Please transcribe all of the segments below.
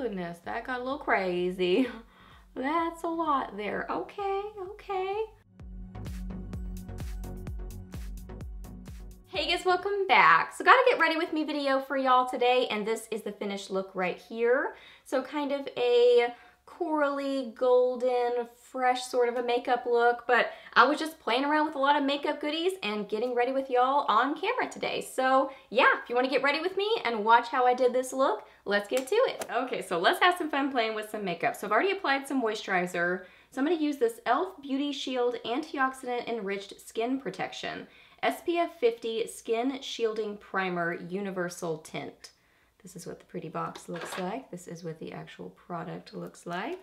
goodness, that got a little crazy. That's a lot there. Okay, okay. Hey guys, welcome back. So gotta get ready with me video for y'all today, and this is the finished look right here. So kind of a corally, golden, fresh sort of a makeup look, but I was just playing around with a lot of makeup goodies and getting ready with y'all on camera today. So yeah, if you wanna get ready with me and watch how I did this look, let's get to it. Okay, so let's have some fun playing with some makeup. So I've already applied some moisturizer. So I'm gonna use this e.l.f. Beauty Shield Antioxidant Enriched Skin Protection SPF 50 Skin Shielding Primer Universal Tint. This is what the pretty box looks like. This is what the actual product looks like.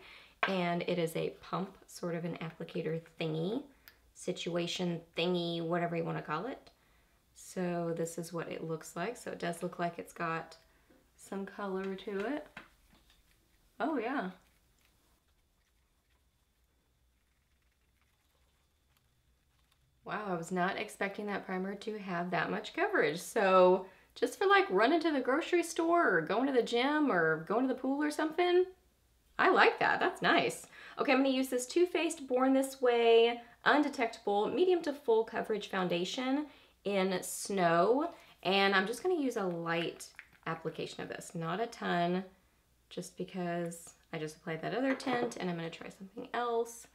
And it is a pump, sort of an applicator thingy, situation thingy, whatever you want to call it. So this is what it looks like. So it does look like it's got some color to it. Oh yeah. Wow, I was not expecting that primer to have that much coverage. So just for like running to the grocery store or going to the gym or going to the pool or something, I like that. That's nice. Okay, I'm going to use this Too Faced Born This Way Undetectable Medium to Full Coverage Foundation in Snow. And I'm just going to use a light application of this, not a ton, just because I just applied that other tint and I'm going to try something else.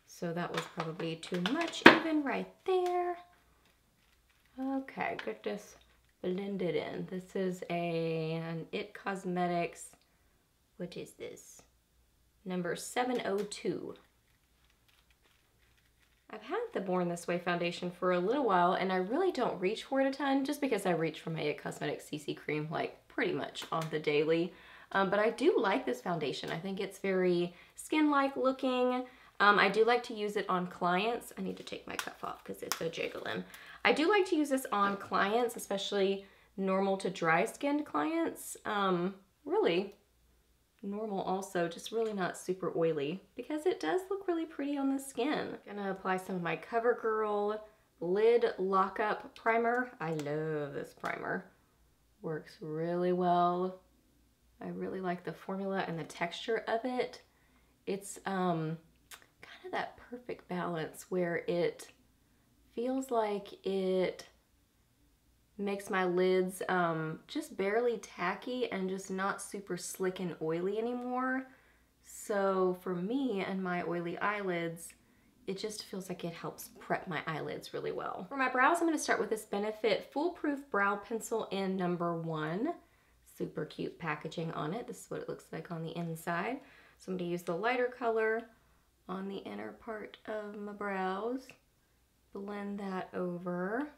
So that was probably too much even right there. Okay, get this blended in. This is an IT Cosmetics, what is this? Number 702. I've had the Born This Way foundation for a little while and I really don't reach for it a ton just because I reach for my IT Cosmetics CC cream like pretty much on the daily. But I do like this foundation. I think it's very skin-like looking. I do like to use it on clients. I need to take my cuff off because it's a jiggling. I do like to use this on clients, especially normal to dry skinned clients. Really normal also, just really not super oily because it does look really pretty on the skin. I'm gonna apply some of my CoverGirl Lid Lockup Primer. I love this primer. Works really well. I really like the formula and the texture of it. It's kind of that perfect balance where it feels like it makes my lids just barely tacky and just not super slick and oily anymore. So for me and my oily eyelids, it just feels like it helps prep my eyelids really well. For my brows, I'm going to start with this Benefit Foolproof Brow Pencil in number 1. Super cute packaging on it. This is what it looks like on the inside. So I'm going to use the lighter color on the inner part of my brows. Blend that over.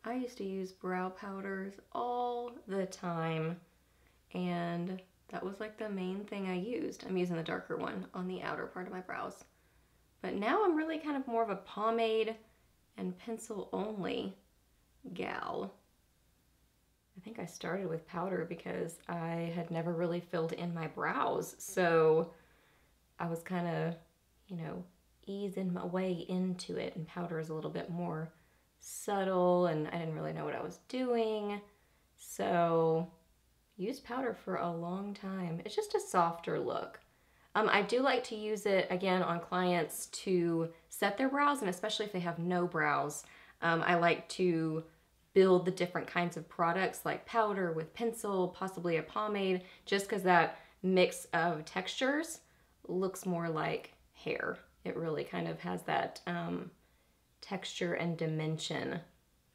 I used to use brow powders all the time, and that was like the main thing I used. I'm using the darker one on the outer part of my brows. But now I'm really kind of more of a pomade and pencil only gal. I think I started with powder because I had never really filled in my brows, so I was kind of, you know, easing my way into it, and powder is a little bit more subtle and I didn't really know what I was doing, so used powder for a long time. It's just a softer look. I do like to use it again on clients to set their brows, and especially if they have no brows. I like to build the different kinds of products like powder with pencil, possibly a pomade, just because that mix of textures looks more like hair. It really kind of has that texture and dimension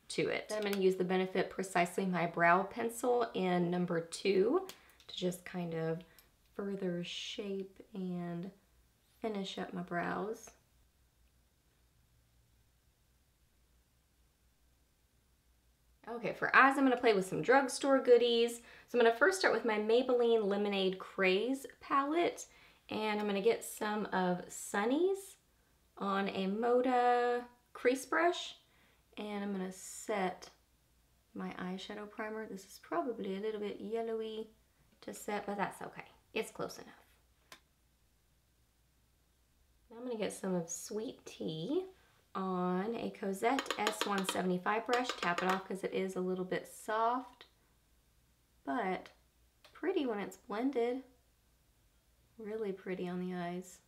to it. I'm going to use the Benefit Precisely My Brow Pencil in number 2 to just kind of further shape and finish up my brows. Okay, for eyes, I'm going to play with some drugstore goodies. So I'm going to first start with my Maybelline Lemonade Craze palette, and I'm going to get some of Sunny's on a Moda crease brush, and I'm going to set my eyeshadow primer. This is probably a little bit yellowy to set, but that's okay. It's close enough. Now I'm going to get some of Sweet Tea on a Cosette S175 brush. Tap it off because it is a little bit soft, but pretty when it's blended. Really pretty on the eyes.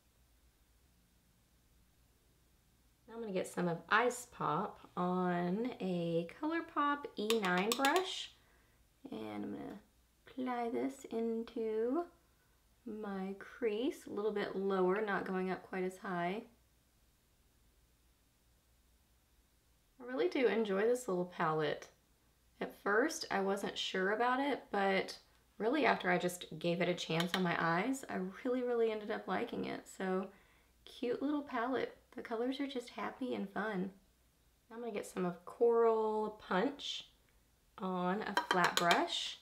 Now I'm gonna get some of Ice Pop on a ColourPop E9 brush, and I'm gonna apply this into my crease, a little bit lower, not going up quite as high. I really do enjoy this little palette. At first, I wasn't sure about it, but really after I just gave it a chance on my eyes, I really ended up liking it. So, cute little palette. The colors are just happy and fun. I'm gonna get some of Coral Punch on a flat brush,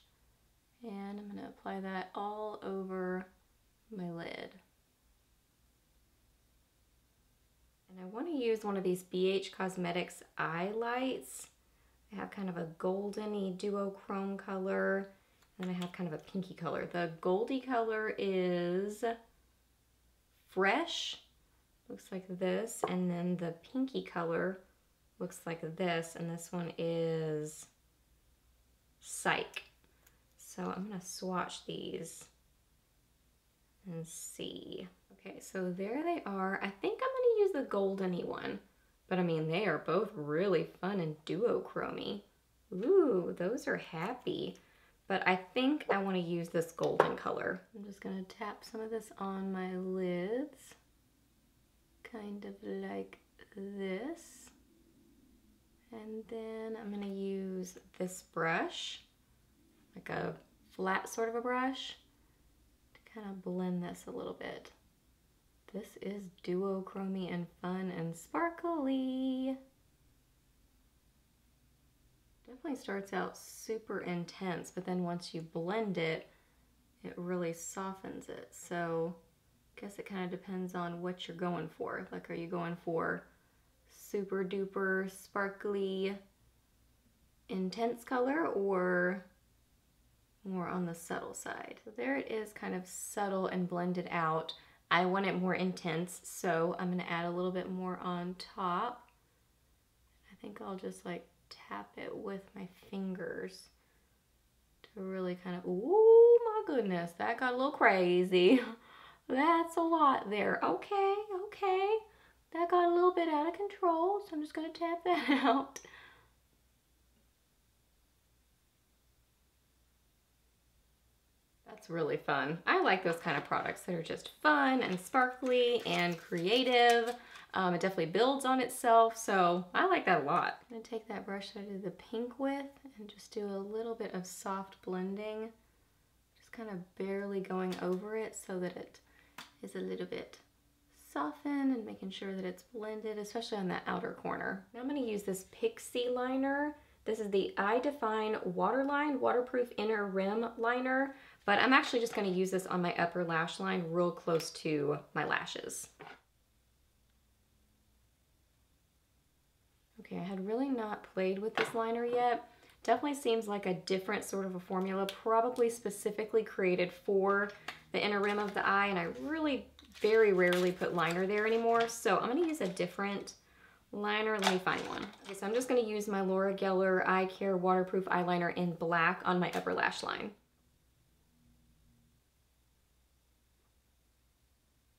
and I'm gonna apply that all over my lid. And I want to use one of these BH Cosmetics eye lights. I have kind of a golden-y duochrome color, and I have kind of a pinky color. The goldy color is Fresh, looks like this, and then the pinky color looks like this, and this one is Psych. So I'm gonna swatch these and see. Okay, so there they are. I think I'm gonna use the golden-y one, but I mean, they are both really fun and duochromy. Ooh, those are happy. But I think I wanna use this golden color. I'm just gonna tap some of this on my lids, kind of like this. And then I'm gonna use this brush, like a flat sort of a brush, to kind of blend this a little bit. This is duochromy and fun and sparkly. Definitely starts out super intense, but then once you blend it, it really softens it. So I guess it kind of depends on what you're going for. Like, are you going for super duper sparkly intense color, or more on the subtle side? So there it is, kind of subtle and blended out. I want it more intense, so I'm gonna add a little bit more on top. I think I'll just like tap it with my fingers to really kind of, ooh, my goodness, that got a little crazy. That's a lot there. Okay, okay. That got a little bit out of control, so I'm just gonna tap that out. That's really fun. I like those kind of products that are just fun and sparkly and creative. It definitely builds on itself, so I like that a lot. I'm gonna take that brush that I did the pink with and just do a little bit of soft blending. Just kind of barely going over it so that it is a little bit softened and making sure that it's blended, especially on that outer corner. Now I'm gonna use this Pixie liner. This is the Eye Define Waterline Waterproof Inner Rim Liner, but I'm actually just gonna use this on my upper lash line real close to my lashes. Okay, I had really not played with this liner yet. Definitely seems like a different sort of a formula, probably specifically created for the inner rim of the eye, and I really very rarely put liner there anymore, so I'm gonna use a different liner. Let me find one. Okay, so I'm just gonna use my Laura Geller Eye Care Waterproof Eyeliner in black on my upper lash line.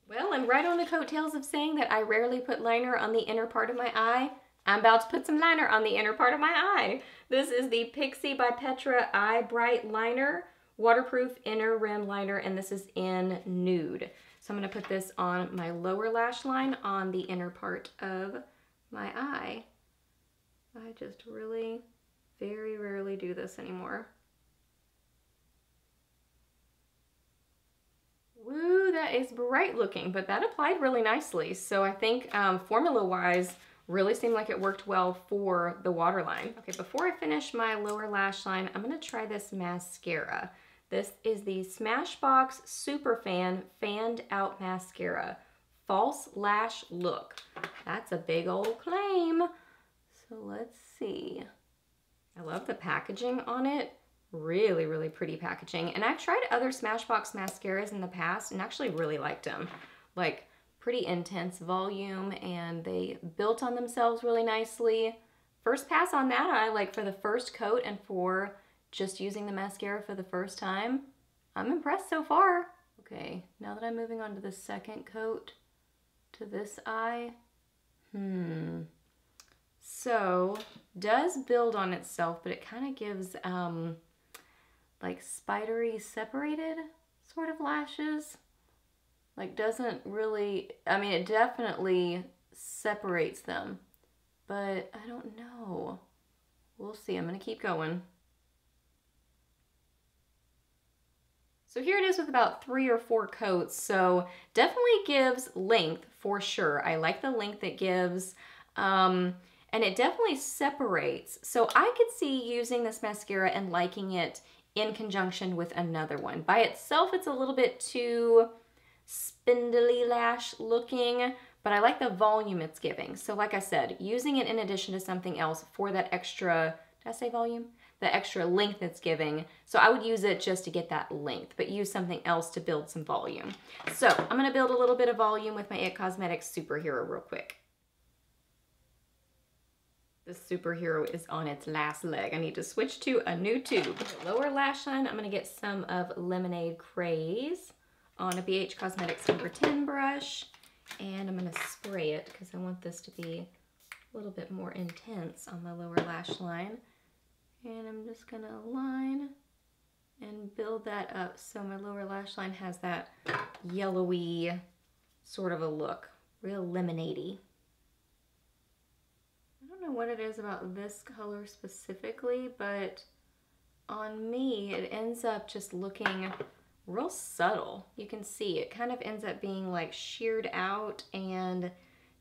Well, and right on the coattails of saying that I rarely put liner on the inner part of my eye, I'm about to put some liner on the inner part of my eye. This is the Pixie by Petra Eye Bright Liner, Waterproof Inner Rim Liner, and this is in Nude. So I'm gonna put this on my lower lash line on the inner part of my eye. I just really very rarely do this anymore. Woo, that is bright looking, but that applied really nicely. So I think formula-wise, really seemed like it worked well for the waterline. Okay, before I finish my lower lash line, I'm gonna try this mascara. This is the Smashbox Superfan Fanned Out Mascara. False Lash Look. That's a big old claim. So let's see. I love the packaging on it. Really, really pretty packaging. And I've tried other Smashbox mascaras in the past and actually really liked them. Like, pretty intense volume, and they built on themselves really nicely. First pass on that eye, like for the first coat and for just using the mascara for the first time, I'm impressed so far. Okay, now that I'm moving on to the second coat to this eye, so does build on itself, but it kind of gives like spidery separated sort of lashes. Like doesn't really, I mean, it definitely separates them, but I don't know. We'll see. I'm going to keep going. So here it is with about 3 or 4 coats. So definitely gives length for sure. I like the length it gives. And it definitely separates. So I could see using this mascara and liking it in conjunction with another one. By itself, it's a little bit too spindly lash looking, but I like the volume it's giving. So like I said, using it in addition to something else for that extra, did I say volume? The extra length it's giving. So I would use it just to get that length, but use something else to build some volume. So I'm gonna build a little bit of volume with my IT Cosmetics Superhero real quick. The Superhero is on its last leg. I need to switch to a new tube. Lower lash line, I'm gonna get some of Lemonade Craze on a BH Cosmetics number 10 brush, and I'm gonna spray it because I want this to be a little bit more intense on my lower lash line. And I'm just gonna line and build that up so my lower lash line has that yellowy sort of a look, real lemonade-y. I don't know what it is about this color specifically, but on me it ends up just looking real subtle. You can see it kind of ends up being like sheared out and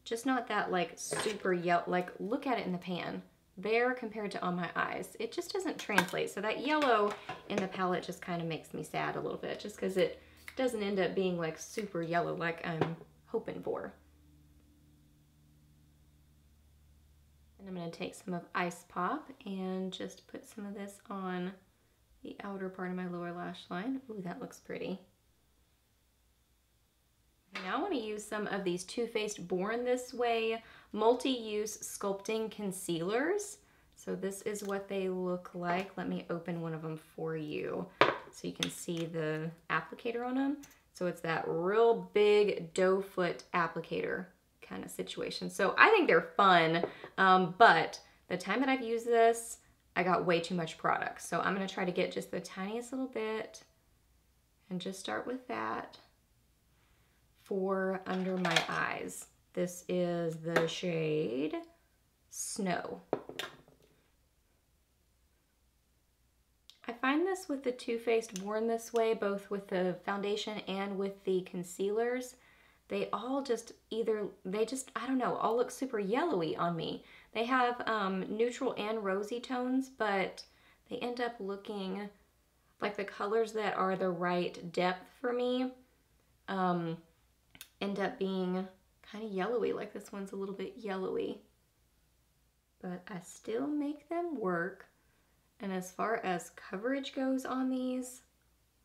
just not that like super yellow. Like look at it in the pan there compared to on my eyes. It just doesn't translate. So that yellow in the palette just kind of makes me sad a little bit just because it doesn't end up being like super yellow like I'm hoping for. And I'm going to take some of Ice Pop and just put some of this on the outer part of my lower lash line. Ooh, that looks pretty. Now I want to use some of these Too Faced Born This Way multi-use sculpting concealers. So this is what they look like. Let me open one of them for you so you can see the applicator on them. So it's that real big doe foot applicator kind of situation. So I think they're fun, but the time that I've used this, I got way too much product. So I'm going to try to get just the tiniest little bit and just start with that for under my eyes. This is the shade Snow. I find this with the Too Faced Born This Way, both with the foundation and with the concealers, they all just I don't know, all look super yellowy on me. They have neutral and rosy tones, but they end up looking like the colors that are the right depth for me end up being kind of yellowy, like this one's a little bit yellowy. But I still make them work. And as far as coverage goes on these,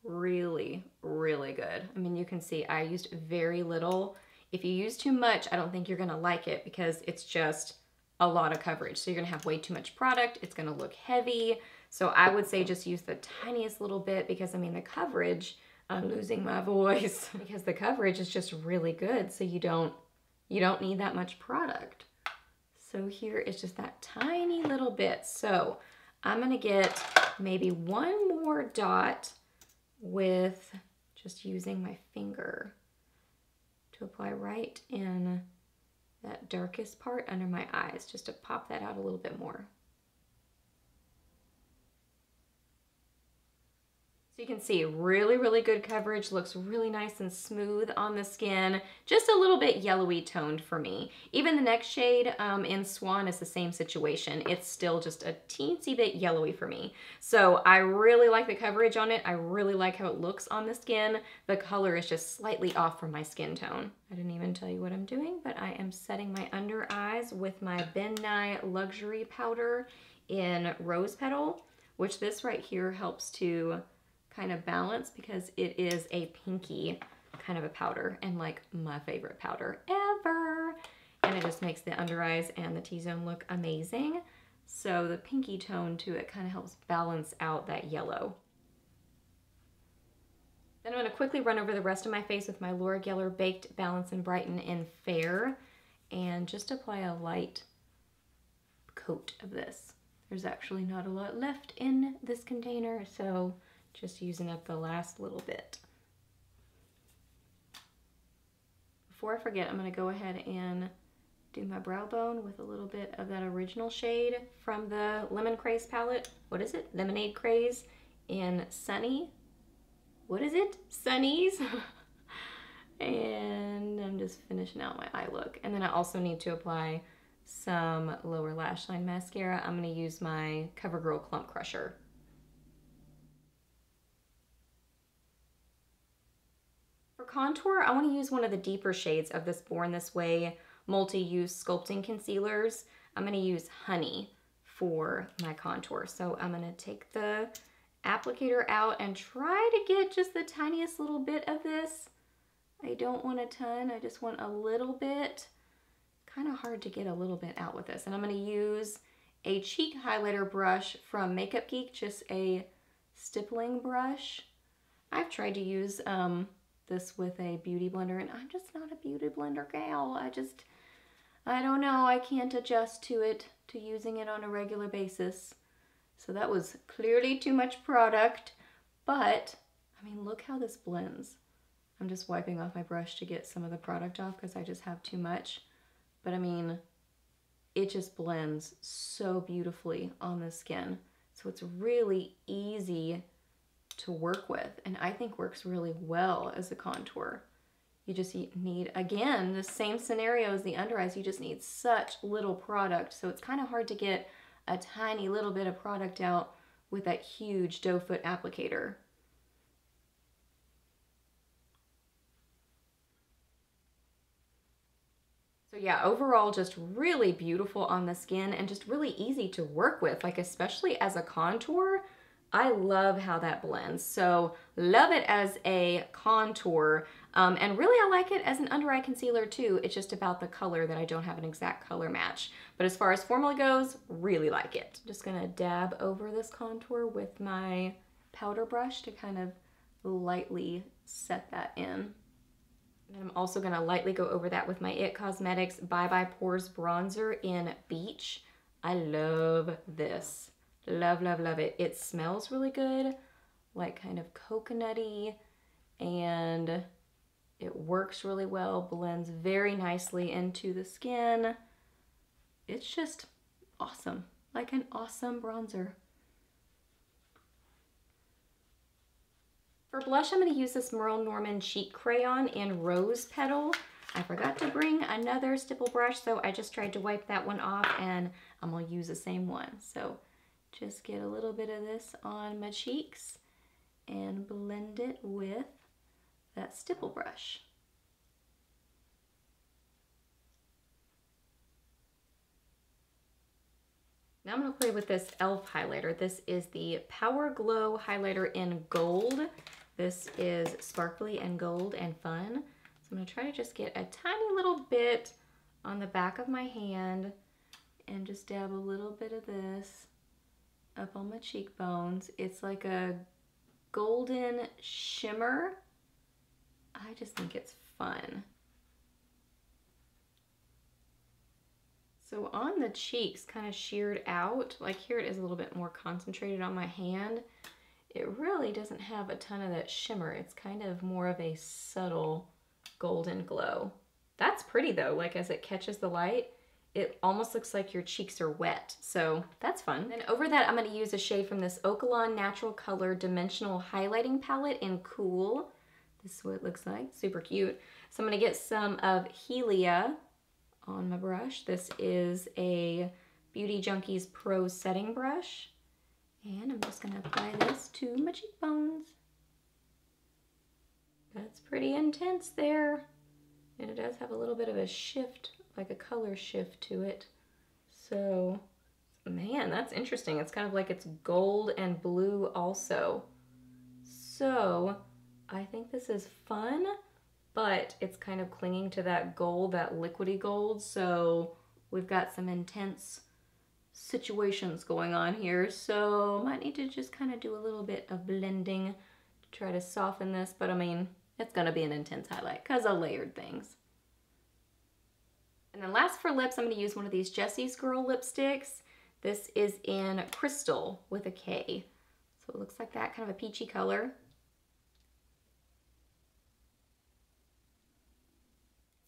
really, really good. I mean, you can see I used very little. If you use too much, I don't think you're gonna like it because it's just a lot of coverage. So you're gonna have way too much product. It's gonna look heavy. So I would say just use the tiniest little bit because I mean the coverage, I'm losing my voice because the coverage is just really good. So you don't need that much product. So here is just that tiny little bit. So I'm gonna get maybe one more dot with just using my finger to apply right in that darkest part under my eyes, just to pop that out a little bit more. So you can see really, really good coverage, looks really nice and smooth on the skin, just a little bit yellowy toned for me. Even the next shade in Swan is the same situation. It's still just a teensy bit yellowy for me. So I really like the coverage on it. I really like how it looks on the skin. The color is just slightly off from my skin tone. I didn't even tell you what I'm doing, but I am setting my under eyes with my Ben Nye Luxury Powder in Rose Petal, which this right here helps to kind of balance because it is a pinky kind of a powder and like my favorite powder ever. And it just makes the under eyes and the T-zone look amazing. So the pinky tone to it kind of helps balance out that yellow. Then I'm going to quickly run over the rest of my face with my Laura Geller Baked Balance and Brighten in Fair and just apply a light coat of this. There's actually not a lot left in this container, so just using up the last little bit. Before I forget, I'm going to go ahead and do my brow bone with a little bit of that original shade from the Lemon Craze palette. What is it? Lemonade Craze in Sunny. What is it? Sunnies. And I'm just finishing out my eye look. And then I also need to apply some lower lash line mascara. I'm going to use my CoverGirl Clump Crusher. For contour, I want to use one of the deeper shades of this Born This Way multi-use sculpting concealers. I'm going to use Honey for my contour. So I'm going to take the applicator out and try to get just the tiniest little bit of this. I don't want a ton, I just want a little bit. Kind of hard to get a little bit out with this. And I'm going to use a cheek highlighter brush from Makeup Geek, just a stippling brush. I've tried to use this with a beauty blender, and I'm just not a beauty blender gal. I don't know, I can't adjust to it, to using it on a regular basis. So that was clearly too much product, but I mean, look how this blends. I'm just wiping off my brush to get some of the product off because I just have too much. But I mean, it just blends so beautifully on the skin. So it's really easy to work with, and I think works really well as a contour. You just need, again, the same scenario as the under eyes. You just need such little product. So it's kind of hard to get a tiny little bit of product out with that huge doe foot applicator. So yeah, overall just really beautiful on the skin and just really easy to work with, like especially as a contour. I love how that blends. So love it as a contour. And really I like it as an under eye concealer too. It's just about the color that I don't have an exact color match. But as far as formula goes, really like it. Just gonna dab over this contour with my powder brush to kind of lightly set that in. And I'm also gonna lightly go over that with my IT Cosmetics Bye Bye Pores Bronzer in Beach. I love this. Love, love, love it. It smells really good, like kind of coconutty, and it works really well, blends very nicely into the skin. It's just awesome, like an awesome bronzer. For blush, I'm going to use this Merle Norman Cheek Crayon in Rose Petal. I forgot to bring another stipple brush, so I just tried to wipe that one off, and I'm going to use the same one. So just get a little bit of this on my cheeks and blend it with that stipple brush. Now I'm going to play with this e.l.f. highlighter. This is the Power Glow highlighter in gold. This is sparkly and gold and fun. So I'm going to try to just get a tiny little bit on the back of my hand and just dab a little bit of this up on my cheekbones. It's like a golden shimmer. I just think it's fun. So on the cheeks, kind of sheared out, like here it is a little bit more concentrated on my hand. It really doesn't have a ton of that shimmer. It's kind of more of a subtle golden glow. That's pretty though, like as it catches the light, it almost looks like your cheeks are wet. So that's fun. And over that, I'm gonna use a shade from this Okalon Natural Color Dimensional Highlighting Palette in Cool. This is what it looks like, super cute. So I'm gonna get some of Helia on my brush. This is a Beauty Junkies Pro Setting Brush. And I'm just gonna apply this to my cheekbones. That's pretty intense there. And it does have a little bit of a shift, like a color shift to it. So, man, that's interesting. It's kind of like it's gold and blue also. So, I think this is fun, but it's kind of clinging to that gold, that liquidy gold. So, we've got some intense situations going on here. So, might need to just kind of do a little bit of blending try to soften this, but I mean, it's gonna be an intense highlight because I layered things. And then last for lips, I'm gonna use one of these Jessie's Girl lipsticks. This is in Crystal with a K. So it looks like that, kind of a peachy color.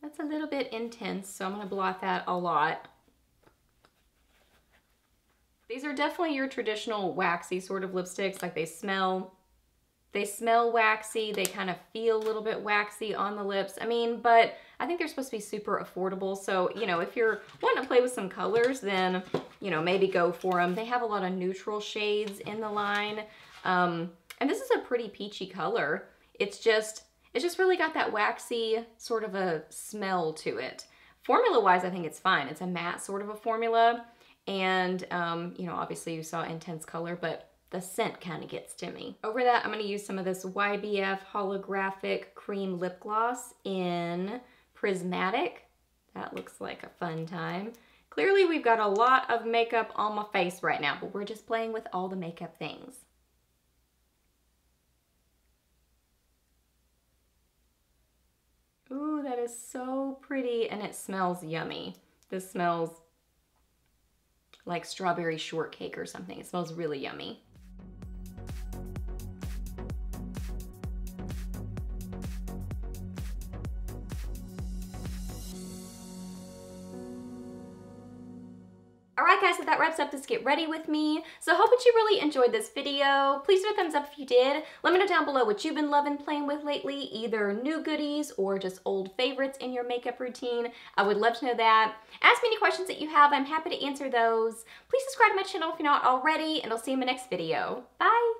That's a little bit intense, so I'm gonna blot that a lot. These are definitely your traditional waxy sort of lipsticks. Like they smell waxy. They kind of feel a little bit waxy on the lips. I mean, but I think they're supposed to be super affordable. So, you know, if you're wanting to play with some colors, then, you know, maybe go for them. They have a lot of neutral shades in the line. And this is a pretty peachy color. It's just really got that waxy sort of a smell to it. Formula-wise, I think it's fine. It's a matte sort of a formula. And, you know, obviously you saw intense color, but the scent kind of gets to me. Over that, I'm going to use some of this YBF Holographic Cream Lip Gloss in Prismatic. That looks like a fun time. Clearly, we've got a lot of makeup on my face right now, but we're just playing with all the makeup things. Ooh, that is so pretty, and it smells yummy. This smells like strawberry shortcake or something. It smells really yummy. Alright guys, so that wraps up this Get Ready With Me. So I hope that you really enjoyed this video. Please do a thumbs up if you did. Let me know down below what you've been loving playing with lately, either new goodies or just old favorites in your makeup routine. I would love to know that. Ask me any questions that you have. I'm happy to answer those. Please subscribe to my channel if you're not already, and I'll see you in my next video. Bye!